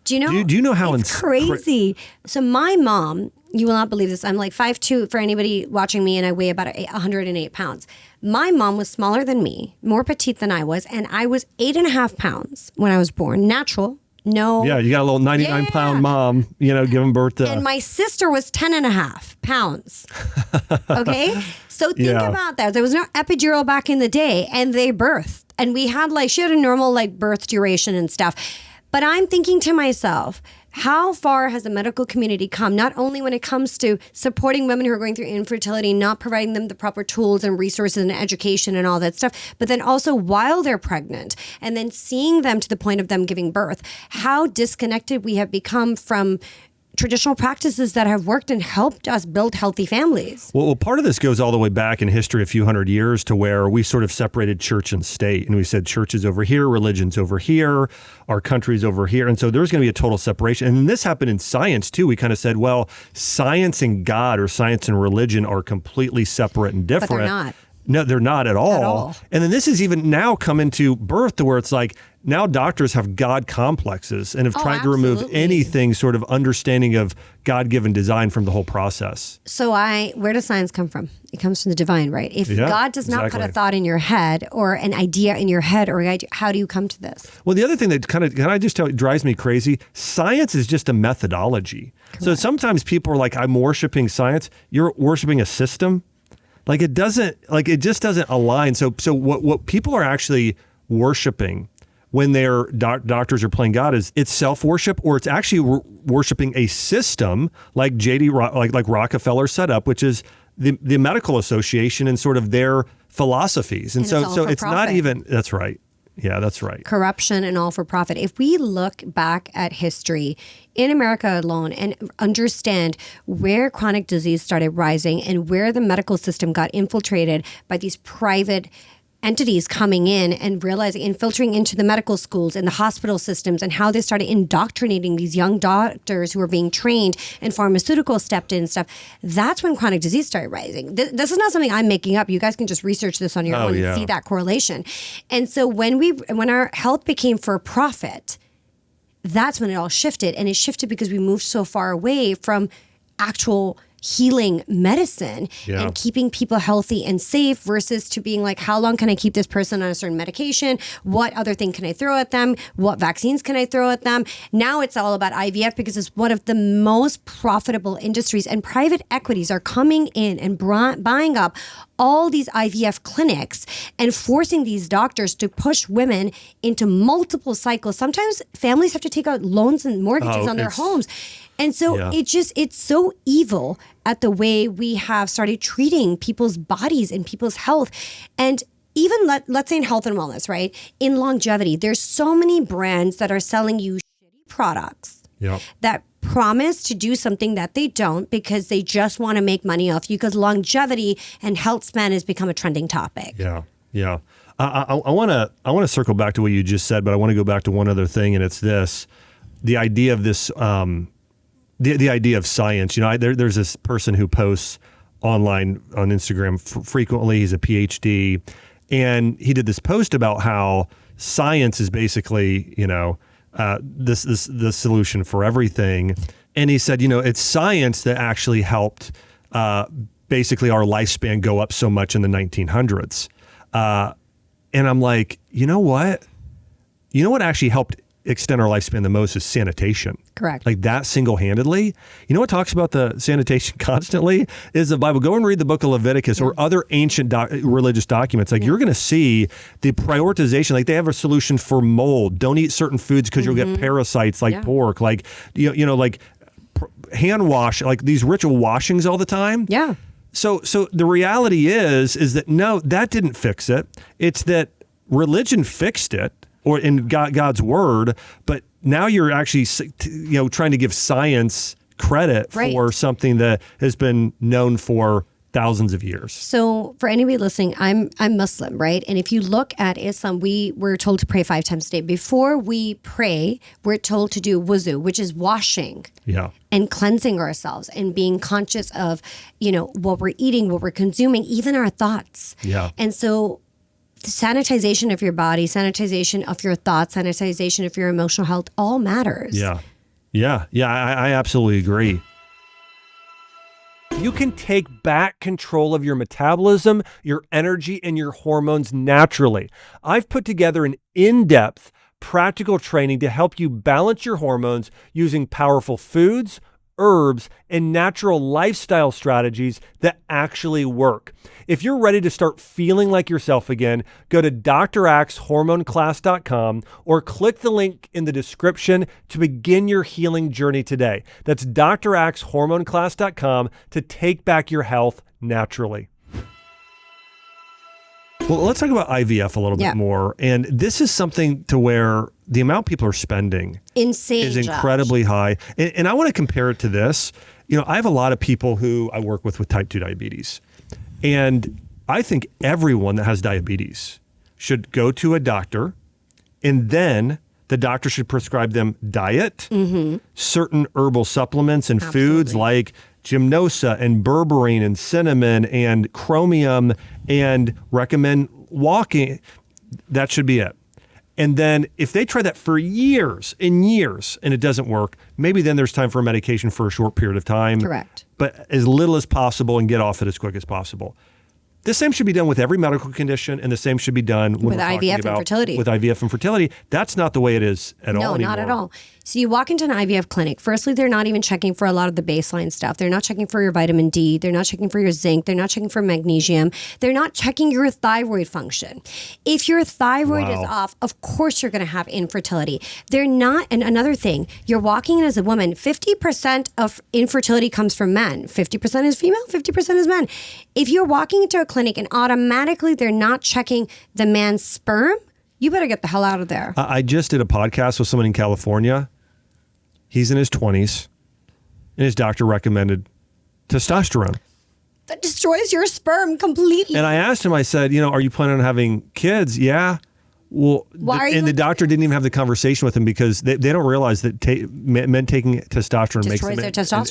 Do you know? Do you know how it's crazy? So my mom, you will not believe this. I'm like 5'2" for anybody watching me, and I weigh about 108 pounds. My mom was smaller than me, more petite than I was, and I was 8.5 pounds when I was born. Natural. No. Yeah, you got a little 99-pound mom, giving birth to. And my sister was 10.5 pounds. Okay? So think about that. There was no epidural back in the day, and they birthed. And we had she had a normal birth duration and stuff. But I'm thinking to myself, how far has the medical community come, not only when it comes to supporting women who are going through infertility, not providing them the proper tools and resources and education and all that stuff, but then also while they're pregnant and then seeing them to the point of them giving birth, how disconnected we have become from traditional practices that have worked and helped us build healthy families. Well, part of this goes all the way back in history, a few hundred years, to where we sort of separated church and state. And we said church is over here, religion's over here, our country's over here. And so there's going to be a total separation. And this happened in science, too. We kind of said, well, science and God or science and religion are completely separate and different. But they're not. No, they're not at all. And then this has even now come into birth to where it's like now doctors have God complexes and have tried to remove anything sort of understanding of God-given design from the whole process. So where does science come from? It comes from the divine, right? If God does not put a thought in your head or an idea in your head, or how do you come to this? Well, the other thing that can I just tell you, drives me crazy, science is just a methodology. Correct. So sometimes people are like, I'm worshiping science. You're worshiping a system. It just doesn't align. So what people are actually worshiping when their doctors are playing God is it's self-worship, or it's actually worshiping a system like like Rockefeller set up, which is the medical association and sort of their philosophies. And so it's not even, that's right. Yeah, that's right. Corruption and all for profit. If we look back at history in America alone and understand where chronic disease started rising and where the medical system got infiltrated by these private entities coming in and realizing and filtering into the medical schools and the hospital systems, and how they started indoctrinating these young doctors who were being trained, and pharmaceuticals stepped in and stuff, that's when chronic disease started rising. This is not something I'm making up. You guys can just research this on your own and see that correlation. And so when our health became for profit, that's when it all shifted. And it shifted because we moved so far away from actual healing medicine and keeping people healthy and safe, versus to being like, how long can I keep this person on a certain medication? What other thing can I throw at them? What vaccines can I throw at them? Now it's all about IVF because it's one of the most profitable industries, and private equities are coming in and buying up all these IVF clinics and forcing these doctors to push women into multiple cycles. Sometimes families have to take out loans and mortgages on their homes. And so it's so evil at the way we have started treating people's bodies and people's health. And even let's say in health and wellness, right? In longevity, there's so many brands that are selling you shitty products that promise to do something that they don't, because they just want to make money off you, because longevity and health span has become a trending topic. Yeah. I want to circle back to what you just said, but I want to go back to one other thing, and it's this: the idea of this. The idea of science. There's this person who posts online on Instagram frequently. He's a PhD, and he did this post about how science is basically, the solution for everything. And he said, it's science that actually helped basically our lifespan go up so much in the 1900s. And I'm like, you know what? Actually helped extend our lifespan the most is sanitation. Correct. Like that single-handedly. You know what talks about the sanitation constantly is the Bible. Go and read the book of Leviticus or other ancient religious documents. You're going to see the prioritization. Like they have a solution for mold. Don't eat certain foods because you'll get parasites like pork. Like, like hand wash, like these ritual washings all the time. Yeah. So the reality is that no, that didn't fix it. It's that religion fixed it, or in God's word, but now you're actually, trying to give science credit for something that has been known for thousands of years. So for anybody listening, I'm Muslim, right? And if you look at Islam, we're told to pray 5 times a day. Before we pray, we're told to do wuzu, which is washing. Yeah. And cleansing ourselves and being conscious of, what we're eating, what we're consuming, even our thoughts. Yeah. And so sanitization of your body, sanitization of your thoughts, sanitization of your emotional health all matters. Yeah. Yeah. Yeah. I absolutely agree. You can take back control of your metabolism, your energy, and your hormones naturally. I've put together an in-depth, practical training to help you balance your hormones using powerful foods, herbs, and natural lifestyle strategies that actually work. If you're ready to start feeling like yourself again, go to draxhormoneclass.com or click the link in the description to begin your healing journey today. That's draxhormoneclass.com to take back your health naturally. Well, let's talk about IVF a little bit more. And this is something to where the amount people are spending is incredibly high. And I want to compare it to this. I have a lot of people who I work with type 2 diabetes. And I think everyone that has diabetes should go to a doctor, and then the doctor should prescribe them diet, certain herbal supplements and foods like gymnosa and berberine and cinnamon and chromium, and recommend walking. That should be it. And then if they try that for years and years and it doesn't work, maybe then there's time for a medication for a short period of time. Correct. But as little as possible and get off it as quick as possible. The same should be done with every medical condition, and the same should be done when with IVF and fertility. With IVF and fertility. That's not the way it is at all anymore. No, not at all. So you walk into an IVF clinic. Firstly, they're not even checking for a lot of the baseline stuff. They're not checking for your vitamin D. They're not checking for your zinc. They're not checking for magnesium. They're not checking your thyroid function. If your thyroid is off, of course you're going to have infertility. They're not. And another thing, you're walking in as a woman. 50% of infertility comes from men. 50% is female. 50% is men. If you're walking into a clinic and automatically they're not checking the man's sperm, you better get the hell out of there. I just did a podcast with someone in California. He's in his 20s, and his doctor recommended testosterone. That destroys your sperm completely. And I asked him, I said, are you planning on having kids? Yeah. Well, the doctor didn't even have the conversation with him because they don't realize that men taking testosterone makes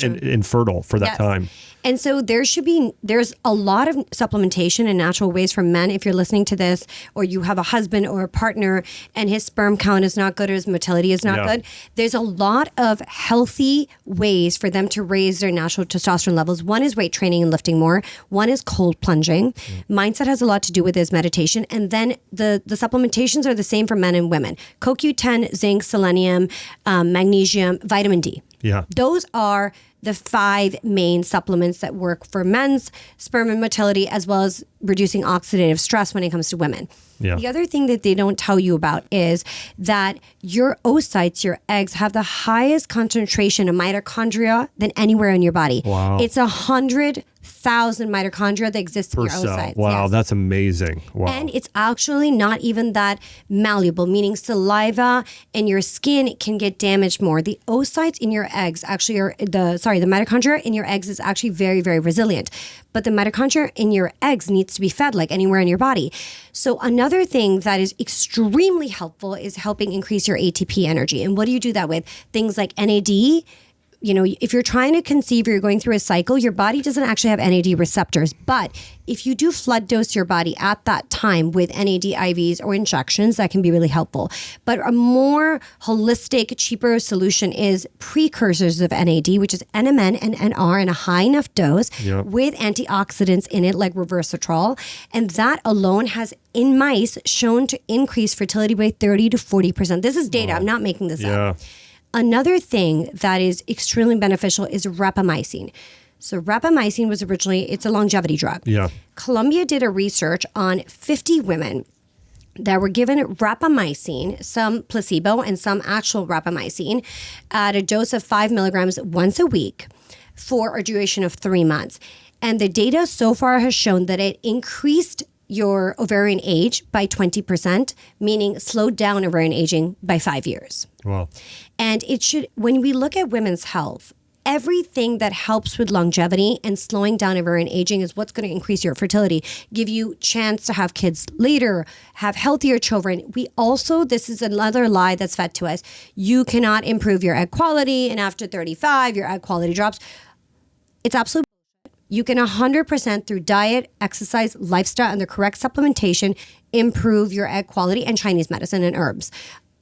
them infertile for that time. And so there's a lot of supplementation and natural ways for men. If you're listening to this, or you have a husband or a partner and his sperm count is not good or his motility is not good, there's a lot of healthy ways for them to raise their natural testosterone levels. One is weight training and lifting more. One is cold plunging. Mindset has a lot to do with his meditation. And then the supplementations are the same for men and women. CoQ10, zinc, selenium, magnesium, vitamin D. Yeah. Those are the 5 main supplements that work for men's sperm and motility, as well as reducing oxidative stress when it comes to women. Yeah. The other thing that they don't tell you about is that your oocytes, your eggs, have the highest concentration of mitochondria than anywhere in your body. Wow. It's 100,000 mitochondria that exist in your oocytes. Wow, that's amazing. Wow. And it's actually not even that malleable, meaning saliva and your skin can get damaged more. The oocytes in your eggs actually the mitochondria in your eggs is actually very, very resilient. But the mitochondria in your eggs needs to be fed like anywhere in your body. So another thing that is extremely helpful is helping increase your ATP energy. And what do you do that with? Things like NAD. If you're trying to conceive or you're going through a cycle, your body doesn't actually have NAD receptors. But if you do flood dose your body at that time with NAD IVs or injections, that can be really helpful. But a more holistic, cheaper solution is precursors of NAD, which is NMN and NR in a high enough dose with antioxidants in it, like resveratrol. And that alone has, in mice, shown to increase fertility by 30 to 40%. This is data. I'm not making this up. Another thing that is extremely beneficial is rapamycin. So rapamycin was originally, it's a longevity drug. Yeah. Columbia did a research on 50 women that were given rapamycin, some placebo and some actual rapamycin, at a dose of 5 milligrams once a week for a duration of 3 months. And the data so far has shown that it increased your ovarian age by 20%, meaning slowed down ovarian aging by 5 years. Wow. And it should, when we look at women's health, everything that helps with longevity and slowing down ovarian aging is what's going to increase your fertility, give you chance to have kids later, have healthier children. We also, this is another lie that's fed to us. You cannot improve your egg quality, and after 35, your egg quality drops. It's absolutely bullshit. You can 100% through diet, exercise, lifestyle, and the correct supplementation improve your egg quality, and Chinese medicine and herbs.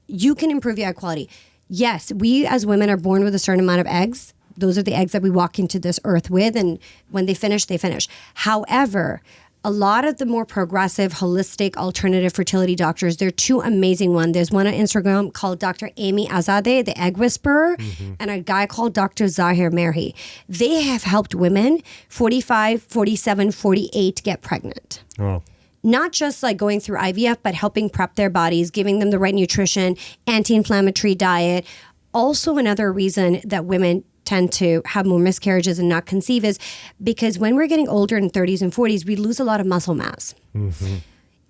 You can improve your egg quality. Yes, we as women are born with a certain amount of eggs. Those are the eggs that we walk into this earth with, and when they finish, they finish. However, a lot of the more progressive, holistic, alternative fertility doctors, there are two amazing ones. There's one on Instagram called Dr. Amy Azadeh, the egg whisperer, and a guy called Dr. Zahir Merhi. They have helped women 45, 47, 48 get pregnant. Oh. Not just like going through IVF, but helping prep their bodies, giving them the right nutrition, anti-inflammatory diet. Also, another reason that women tend to have more miscarriages and not conceive is because when we're getting older in 30s and 40s, we lose a lot of muscle mass.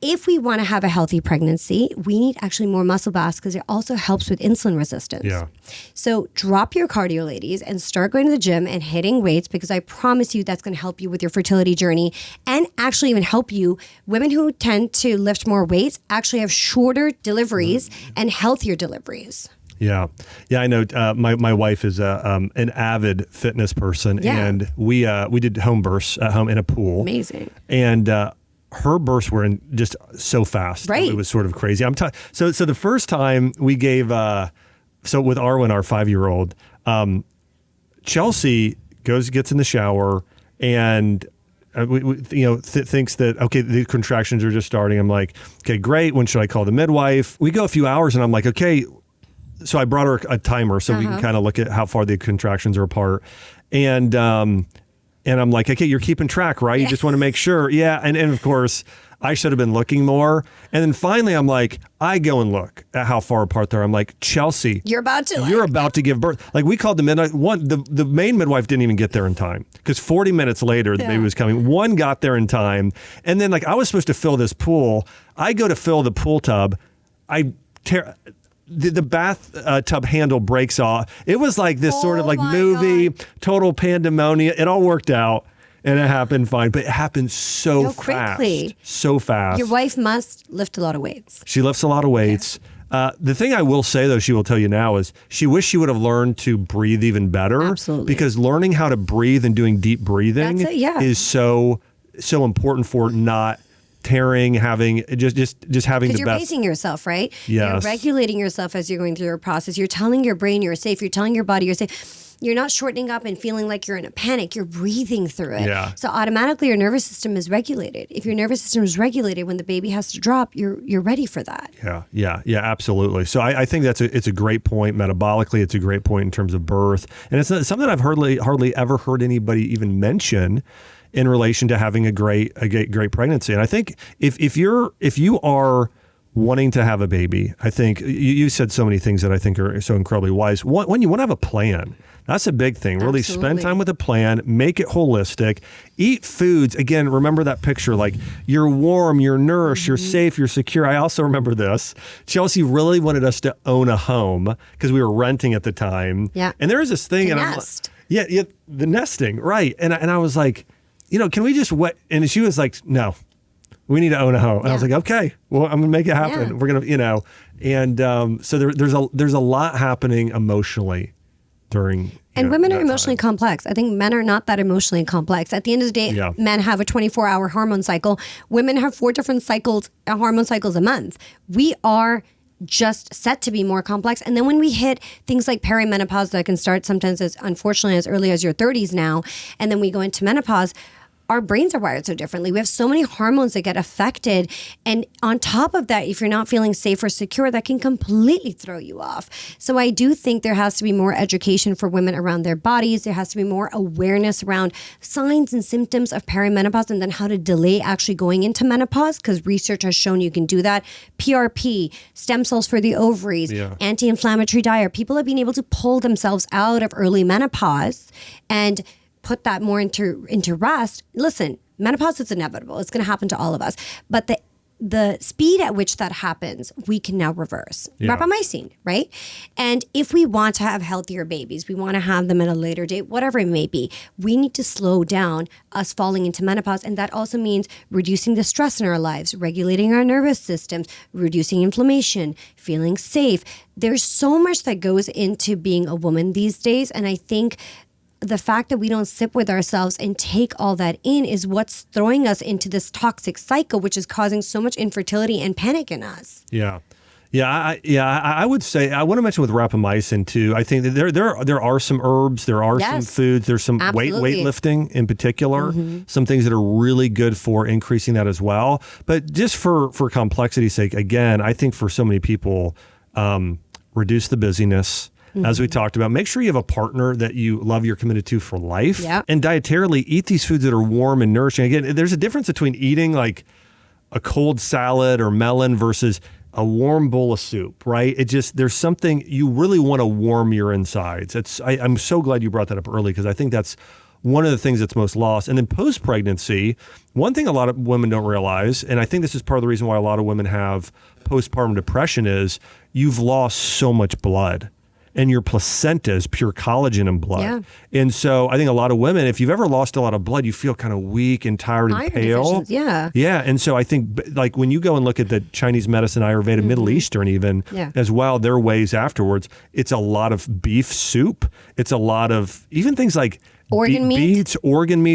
If we want to have a healthy pregnancy, we need actually more muscle mass because it also helps with insulin resistance. Yeah. So drop your cardio, ladies, and start going to the gym and hitting weights, because I promise you that's going to help you with your fertility journey and actually even help you. Women who tend to lift more weights actually have shorter deliveries and healthier deliveries. Yeah. Yeah, I know. My wife is an avid fitness person, and we did home births at home in a pool. Amazing. And her births were in just so fast. Right. It was sort of crazy. So the first time we gave, so with Arwen, our 5-year-old, Chelsea gets in the shower and thinks that, okay, the contractions are just starting. I'm like, okay, great. When should I call the midwife? We go a few hours and I'm like, okay. So I brought her a timer so we can kind of look at how far the contractions are apart. And I'm like, okay, you're keeping track, right? You just want to make sure. Yeah. And of course, I should have been looking more. And then finally, I'm like, I go and look at how far apart they are. I'm like, Chelsea, you're about to give birth. Like, we called the midnight. The main midwife didn't even get there in time because 40 minutes later, the baby was coming. One got there in time. And then, like, I was supposed to fill this pool. I go to fill the pool tub. The bath tub handle breaks off. It was like this sort of like movie, total pandemonium. It all worked out and it happened fine, but it happened so fast. Quickly. So fast. Your wife must lift a lot of weights. She lifts a lot of weights. The thing I will say, though, she will tell you now is she wished she would have learned to breathe even better. Absolutely. Because learning how to breathe and doing deep breathing is so important for not tearing, having just having the best. Because you're pacing yourself, right? Yes. You're regulating yourself as you're going through your process. You're telling your brain you're safe. You're telling your body you're safe. You're not shortening up and feeling like you're in a panic. You're breathing through it. Yeah. So automatically your nervous system is regulated. If your nervous system is regulated when the baby has to drop, you're ready for that. Yeah, absolutely. So I think it's a great point metabolically. It's a great point in terms of birth, and it's something I've hardly ever heard anybody even mention in relation to having a great pregnancy. And I think if you are wanting to have a baby, I think you said so many things that I think are so incredibly wise. When you want to have a plan, that's a big thing. Really spend time with a plan, make it holistic, eat foods. Again, remember that picture, like you're warm, you're nourished, you're safe, you're secure. I also remember this. Chelsea really wanted us to own a home because we were renting at the time. Yeah. And there was this thing. The and nest. The nesting, right. And I was like, can we just wait? And she was like, no, we need to own a home. And I was like, okay, well, I'm going to make it happen. Yeah. We're going to, and so there's a lot happening emotionally during. And women are emotionally complex. I think men are not that emotionally complex. At the end of the day, men have a 24-hour hormone cycle. Women have 4 different hormone cycles a month. We are just set to be more complex. And then when we hit things like perimenopause that can start sometimes unfortunately as early as your 30s now, and then we go into menopause, our brains are wired so differently. We have so many hormones that get affected. And on top of that, if you're not feeling safe or secure, that can completely throw you off. So I do think there has to be more education for women around their bodies. There has to be more awareness around signs and symptoms of perimenopause and then how to delay actually going into menopause, because research has shown you can do that. PRP, stem cells for the ovaries, anti-inflammatory diet. People have been able to pull themselves out of early menopause and put that more into rest. Listen, menopause is inevitable. It's going to happen to all of us. But the speed at which that happens, we can now reverse. Yeah. Rapamycin, right? And if we want to have healthier babies, we want to have them at a later date, whatever it may be, we need to slow down us falling into menopause. And that also means reducing the stress in our lives, regulating our nervous systems, reducing inflammation, feeling safe. There's so much that goes into being a woman these days. And I think the fact that we don't sit with ourselves and take all that in is what's throwing us into this toxic cycle, which is causing so much infertility and panic in us. Yeah. I would say, I want to mention with rapamycin too, I think that there are some herbs, there are some foods, there's some weightlifting in particular, some things that are really good for increasing that as well. But just for complexity's sake, again, I think for so many people, reduce the busyness. As we talked about, make sure you have a partner that you love, you're committed to for life. Yep. And dietarily, eat these foods that are warm and nourishing. Again, there's a difference between eating like a cold salad or melon versus a warm bowl of soup, right? There's something, you really want to warm your insides. I'm so glad you brought that up early, because I think that's one of the things that's most lost. And then post-pregnancy, one thing a lot of women don't realize, and I think this is part of the reason why a lot of women have postpartum depression, is you've lost so much blood. And your placenta is pure collagen and blood. Yeah. And so I think a lot of women, if you've ever lost a lot of blood, you feel kind of weak and tired and pale. Yeah. Yeah. And so I think, like, when you go and look at the Chinese medicine, Ayurveda, Middle Eastern even, as well, their ways afterwards, it's a lot of beef soup. It's a lot of even things like organ meats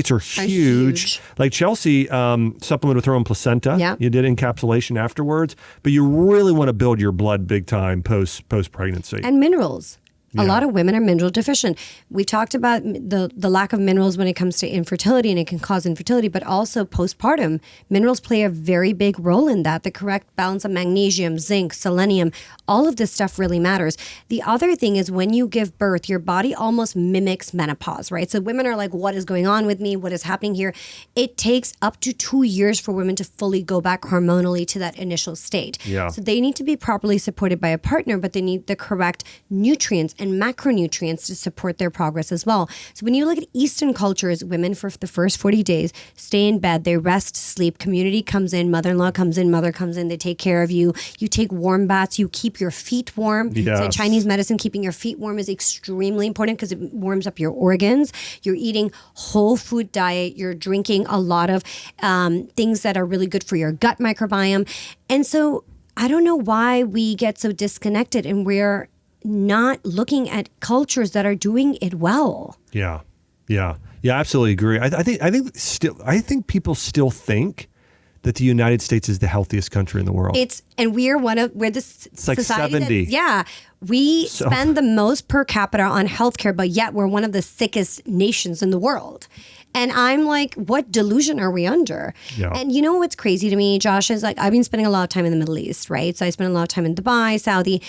are huge. Like Chelsea supplemented with her own placenta. Yeah. You did encapsulation afterwards, but you really want to build your blood big time post pregnancy. And minerals. A lot of women are mineral deficient. We talked about the lack of minerals when it comes to infertility, and it can cause infertility, but also postpartum. Minerals play a very big role in that. The correct balance of magnesium, zinc, selenium, all of this stuff really matters. The other thing is, when you give birth, your body almost mimics menopause, right? So women are like, what is going on with me? What is happening here? It takes up to 2 years for women to fully go back hormonally to that initial state. Yeah. So they need to be properly supported by a partner, but they need the correct nutrients and macronutrients to support their progress as well. So when you look at Eastern cultures, women for the first 40 days stay in bed, they rest, sleep, community comes in, mother-in-law comes in, mother comes in, they take care of you. You take warm baths, you keep your feet warm. Yes. So in Chinese medicine, keeping your feet warm is extremely important because it warms up your organs. You're eating whole food diet. You're drinking a lot of things that are really good for your gut microbiome. And so I don't know why we get so disconnected, and we're not looking at cultures that are doing it well. Yeah, absolutely agree. I think people still think that the United States is the healthiest country in the world. It's we're the it's like 70. We spend the most per capita on healthcare, but yet we're one of the sickest nations in the world. And I'm like, what delusion are we under? Yeah. And you know what's crazy to me, Josh, is like, I've been spending a lot of time in the Middle East, right? So I spent a lot of time in Dubai, Saudi.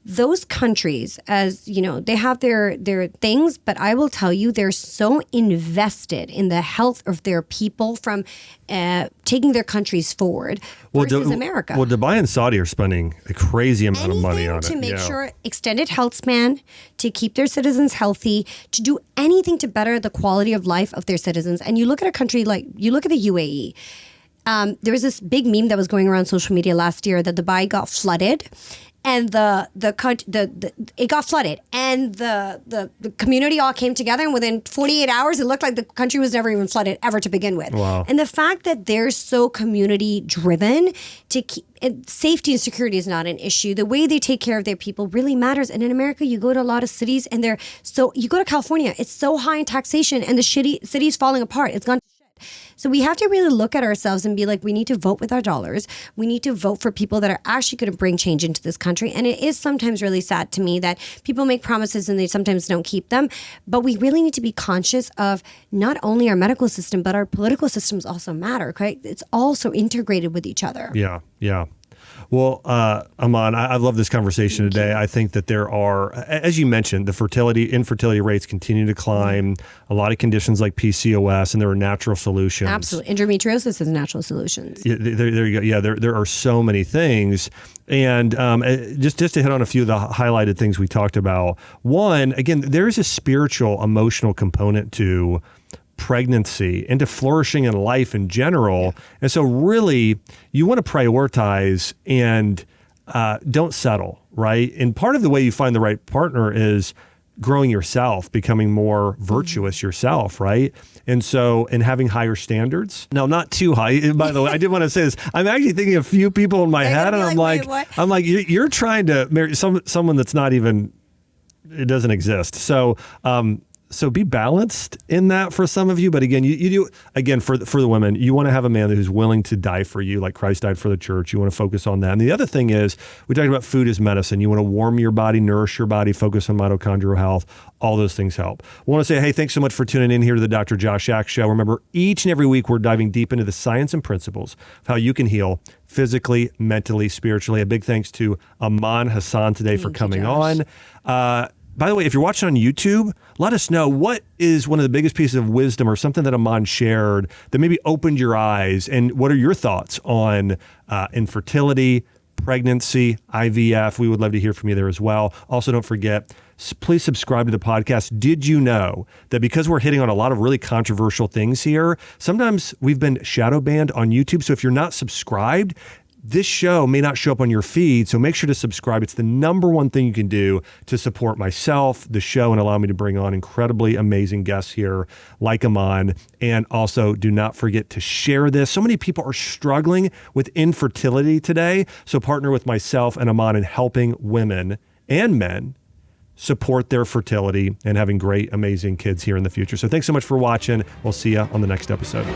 Those countries, as you know, they have their things, but I will tell you, they're so invested in the health of their people from taking their countries forward versus America. Well, Dubai and Saudi are spending a crazy amount of money on it. To make sure extended health span, to keep their citizens healthy, to do anything to better the quality of life of their citizens. And you look at a country like, you look at the UAE. There was this big meme that was going around social media last year that Dubai got flooded. And it got flooded, and the community all came together, and within 48 hours, it looked like the country was never even flooded ever to begin with. Wow. And the fact that they're so community driven to keep safety and security is not an issue. The way they take care of their people really matters. And in America, you go to a lot of cities, and you go to California, it's so high in taxation, and the city's falling apart. It's gone to shit. So we have to really look at ourselves and be like, we need to vote with our dollars. We need to vote for people that are actually going to bring change into this country. And it is sometimes really sad to me that people make promises and they sometimes don't keep them. But we really need to be conscious of not only our medical system, but our political systems also matter, right? It's also integrated with each other. Yeah. Well, Iman, I love this conversation today. I think that there are, as you mentioned, the infertility rates continue to climb. A lot of conditions like PCOS, and there are natural solutions. Absolutely. Endometriosis is natural solutions. Yeah, there you go. Yeah, there are so many things. And just to hit on a few of the highlighted things we talked about. One, again, there is a spiritual, emotional component to pregnancy, into flourishing in life in general. And so really, you want to prioritize and don't settle, right? And part of the way you find the right partner is growing yourself, becoming more virtuous yourself, right? And so, and having higher standards. Now, not too high. By the way, I did want to say this. I'm actually thinking of a few people in my head, and I'm like, you're trying to marry someone that's not even, it doesn't exist. So, so be balanced in that for some of you. But again, you do, again, for the women, you want to have a man who's willing to die for you, like Christ died for the church. You want to focus on that. And the other thing is, we talked about food as medicine. You want to warm your body, nourish your body, focus on mitochondrial health. All those things help. I want to say, hey, thanks so much for tuning in here to the Dr. Josh Axe Show. Remember, each and every week, we're diving deep into the science and principles of how you can heal physically, mentally, spiritually. A big thanks to Iman Hasan today for coming on. By the way, if you're watching on YouTube, let us know what is one of the biggest pieces of wisdom or something that Iman shared that maybe opened your eyes, and what are your thoughts on infertility, pregnancy, IVF? We would love to hear from you there as well. Also, don't forget, please subscribe to the podcast. Did you know that because we're hitting on a lot of really controversial things here, sometimes we've been shadow banned on YouTube? So if you're not subscribed, this show may not show up on your feed, so make sure to subscribe. It's the number one thing you can do to support myself, the show, and allow me to bring on incredibly amazing guests here like Iman. And also, do not forget to share this. So many people are struggling with infertility today, so partner with myself and Iman in helping women and men support their fertility and having great, amazing kids here in the future. So thanks so much for watching. We'll see you on the next episode.